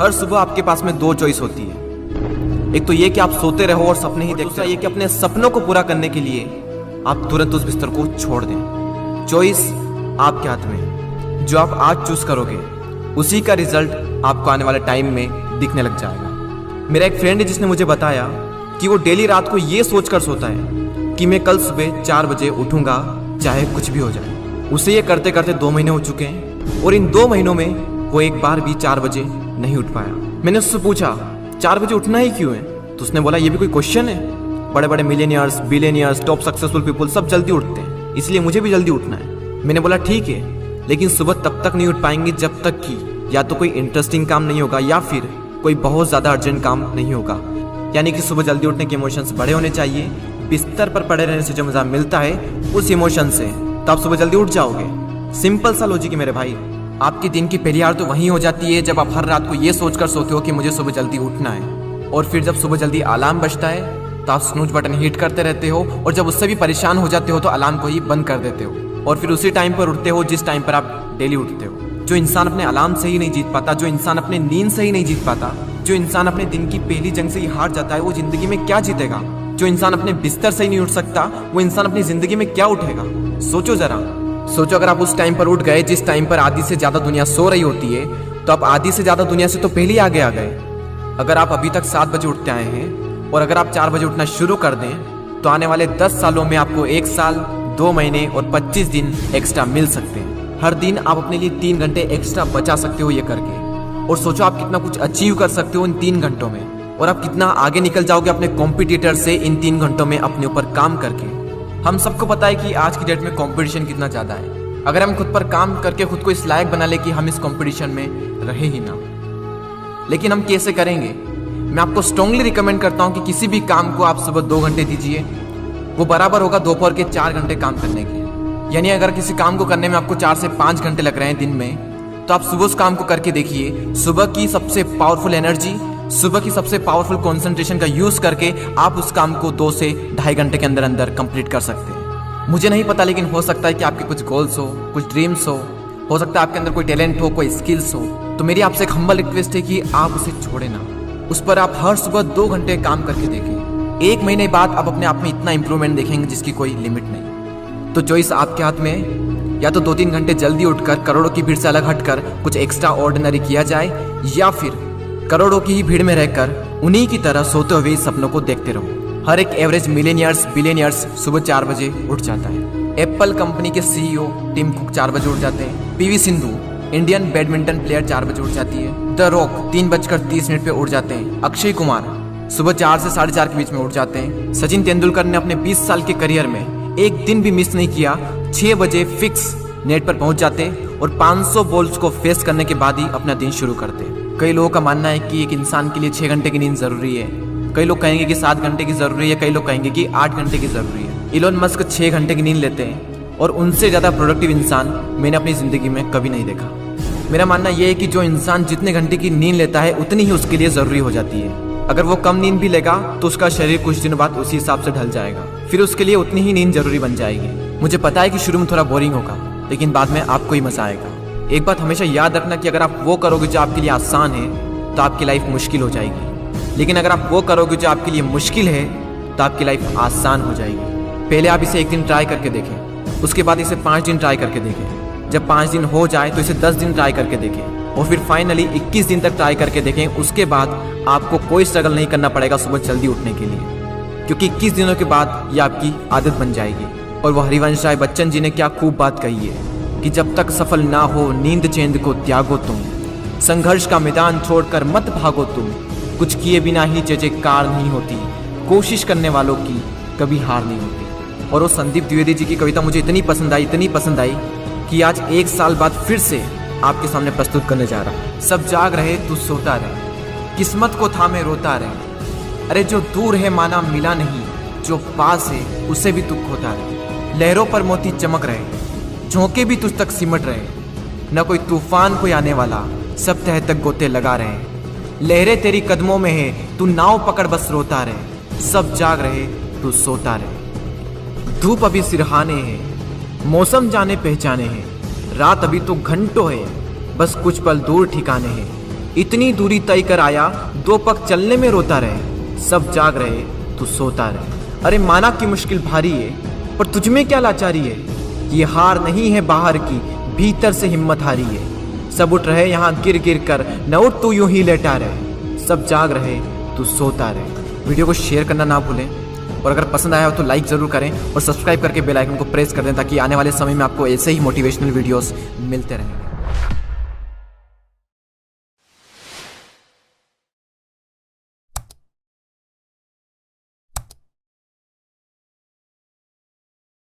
हर सुबह आपके पास में दो चॉइस होती है। एक तो ये कि आप सोते रहो और सपने ही देखते रहो, ये कि अपने सपनों को पूरा करने के लिए आप तुरंत उस बिस्तर को छोड़ दें। चॉइस आपके हाथ में, जो आप आज चूज करोगे उसी का रिजल्ट आपको आने वाले टाइम में दिखने लग जाएगा। मेरा एक फ्रेंड है जिसने मुझे बताया कि वो डेली रात को ये सोचकर सोता है कि मैं कल सुबह 4 बजे उठूंगा चाहे कुछ भी हो जाए। उसे ये करते करते 2 महीने हो चुके हैं और इन 2 महीनों में वो एक बार भी 4 बजे नहीं उठ पाया। मैंने उससे पूछा 4 बजे उठना ही क्यों है, तो उसने बोला ये भी कोई क्वेश्चन है, बड़े बड़े millionaires, billionaires, top successful people सब जल्दी उठते हैं, इसलिए मुझे भी जल्दी उठना है। मैंने बोला ठीक है, लेकिन सुबह तब तक नहीं उठ पाएंगे जब तक कि या तो कोई इंटरेस्टिंग काम नहीं होगा या फिर कोई बहुत ज़्यादा अर्जेंट काम नहीं होगा। यानी कि सुबह जल्दी उठने के इमोशंस बड़े होने चाहिए। बिस्तर पर पड़े रहने से जो मज़ा मिलता है उस इमोशन से, तो आप सुबह जल्दी उठ जाओगे। सिंपल सा लॉजिक है मेरे भाई। आपकी दिन की पहली हार तो वहीं हो जाती है जब आप हर रात को ये सोचकर सोते हो कि मुझे सुबह जल्दी उठना है, और फिर जब सुबह जल्दी अलार्म बजता है तो आप स्नूज बटन हिट करते रहते हो, और जब उससे भी परेशान हो जाते हो तो अलार्म को ही बंद कर देते हो, और फिर उसी टाइम पर उठते हो जिस टाइम पर आप डेली उठते हो। जो इंसान अपने अलार्म से ही नहीं जीत पाता, जो इंसान अपने नींद से ही नहीं जीत पाता, जो इंसान अपने दिन की पहली जंग से ही हार जाता है, वो जिंदगी में क्या जीतेगा? जो इंसान अपने बिस्तर से ही नहीं उठ सकता, वो इंसान अपनी जिंदगी में क्या उठेगा? सोचो जरा, सोचो अगर आप उस टाइम पर उठ गए जिस टाइम पर आधी से ज्यादा दुनिया सो रही होती है, तो आप आधी से ज्यादा दुनिया से तो पहले ही आगे आ गए। अगर आप अभी तक 7 बजे उठते आए हैं और अगर आप 4 बजे उठना शुरू कर दें तो आने वाले 10 सालों में आपको 1 साल, 2 महीने और 25 दिन एक्स्ट्रा मिल सकते हैं। हर दिन आप अपने लिए 3 घंटे एक्स्ट्रा बचा सकते हो ये करके, और सोचो आप कितना कुछ अचीव कर सकते हो इन 3 घंटों में, और आप कितना आगे निकल जाओगे अपने कॉम्पिटिटर से इन 3 घंटों में अपने ऊपर काम करके। हम सबको पता है कि आज की डेट में कंपटीशन कितना ज़्यादा है। अगर हम खुद पर काम करके खुद को इस लायक बना ले कि हम इस कंपटीशन में रहे ही ना, लेकिन हम कैसे करेंगे? मैं आपको स्ट्रांगली रिकमेंड करता हूं कि किसी भी काम को आप सुबह 2 घंटे दीजिए, वो बराबर होगा दोपहर के 4 घंटे काम करने के। यानी अगर किसी काम को करने में आपको 4 से 5 घंटे लग रहे हैं दिन में, तो आप सुबह उस काम को करके देखिए। सुबह की सबसे पावरफुल एनर्जी, सुबह की सबसे पावरफुल कंसंट्रेशन का यूज करके आप उस काम को 2 से 2.5 घंटे के अंदर अंदर कंप्लीट कर सकते हैं। मुझे नहीं पता, लेकिन हो सकता है कि आपके कुछ गोल्स हो, कुछ ड्रीम्स हो सकता है आपके अंदर कोई टैलेंट हो, कोई स्किल्स हो, तो मेरी आपसे एक हम्बल रिक्वेस्ट है कि आप उसे छोड़े ना। उस पर आप हर सुबह 2 घंटे काम करके देखें। 1 महीने बाद आप अपने आप में इतना इंप्रूवमेंट देखेंगे जिसकी कोई लिमिट नहीं। तो चॉइस आपके हाथ में है, या तो 2-3 घंटे जल्दी उठकर करोड़ों की भीड़ से अलग हटकर कुछ एक्स्ट्रा ऑर्डिनरी किया जाए, या फिर करोड़ों की ही भीड़ में रहकर उन्हीं की तरह सोते हुए सपनों को देखते रहो। हर एक एवरेज मिलियनियर्स, बिलियनियर्स सुबह 4 बजे उठ जाता है। एप्पल कंपनी के सीईओ टिम कुक 4 बजे उठ जाते हैं। PV Sindhu Indian badminton player 4 बजे उठ जाती है। द रॉक 3:30 पे उठ जाते हैं। अक्षय कुमार सुबह 4 से 4:30 के बीच में उठ जाते हैं। सचिन तेंदुलकर ने अपने 20 साल के करियर में एक दिन भी मिस नहीं किया, 6 बजे फिक्स नेट पर पहुंच जाते और 500 बॉल्स को फेस करने के बाद ही अपना दिन शुरू करते। कई लोगों का मानना है कि एक इंसान के लिए 6 घंटे की नींद जरूरी है, कई लोग कहेंगे कि 7 घंटे की जरूरी है, कई लोग कहेंगे कि 8 घंटे की जरूरी है। इलोन मस्क 6 घंटे की नींद लेते हैं, और उनसे ज़्यादा प्रोडक्टिव इंसान मैंने अपनी ज़िंदगी में कभी नहीं देखा। मेरा मानना यह है कि जो इंसान जितने घंटे की नींद लेता है उतनी ही उसके लिए ज़रूरी हो जाती है। अगर वो कम नींद भी लेगा तो उसका शरीर कुछ दिनों बाद उसी हिसाब से ढल जाएगा, फिर उसके लिए उतनी ही नींद जरूरी बन जाएगी। मुझे पता है कि शुरू में थोड़ा बोरिंग होगा, लेकिन बाद में आपको ही मजा आएगा। एक बात हमेशा याद रखना कि अगर आप वो करोगे जो आपके लिए आसान है तो आपकी लाइफ मुश्किल हो जाएगी, लेकिन अगर आप वो करोगे जो आपके लिए मुश्किल है तो आपकी लाइफ आसान हो जाएगी। पहले आप इसे 1 दिन ट्राई करके देखें, उसके बाद इसे 5 दिन ट्राई करके देखें। जब 5 दिन हो जाए तो इसे 10 दिन ट्राई करके देखें, और फिर फाइनली 21 दिन तक ट्राई करके देखें। उसके बाद आपको कोई स्ट्रगल नहीं करना पड़ेगा सुबह जल्दी उठने के लिए, क्योंकि 21 दिनों के बाद ये आपकी आदत बन जाएगी। और वो हरिवंश राय बच्चन जी ने क्या खूब बात कही है कि जब तक सफल ना हो नींद चैन को त्यागो तुम, संघर्ष का मैदान छोड़कर मत भागो तुम, कुछ किए बिना ही जयकार नहीं होती, कोशिश करने वालों की कभी हार नहीं होती। और वो संदीप द्विवेदी जी की कविता मुझे इतनी पसंद आई कि आज 1 साल बाद फिर से आपके सामने प्रस्तुत करने जा रहा हूँ। सब जाग रहे तू सोता रहे, किस्मत को थामे रोता रहे, अरे जो दूर है माना मिला नहीं, जो पास है उसे भी दुख होता रहे। लहरों पर मोती चमक रहे, झोंके भी तुझ तक सिमट रहे, न कोई तूफान कोई आने वाला, सब तह तक गोते लगा रहे। लहरें तेरी कदमों में है, तू नाव पकड़ बस रोता रहे, सब जाग रहे तू सोता रहे। धूप अभी सिरहाने है, मौसम जाने पहचाने हैं, रात अभी तो घंटों है, बस कुछ पल दूर ठिकाने हैं। इतनी दूरी तय कर आया, 2 पग चलने में रोता रहे। सब जाग रहे तू सोता रहे। अरे माना की मुश्किल भारी है, पर तुझमें क्या लाचारी है। ये हार नहीं है बाहर की, भीतर से हिम्मत हारी है। सब उठ रहे यहाँ गिर गिर कर, न उठ तू यूं ही लेटा रहे। सब जाग रहे तू सोता रहे। वीडियो को शेयर करना ना भूलें, और अगर पसंद आया हो तो लाइक ज़रूर करें और सब्सक्राइब करके बेल आइकन को प्रेस कर दें, ताकि आने वाले समय में आपको ऐसे ही मोटिवेशनल वीडियोस मिलते रहें।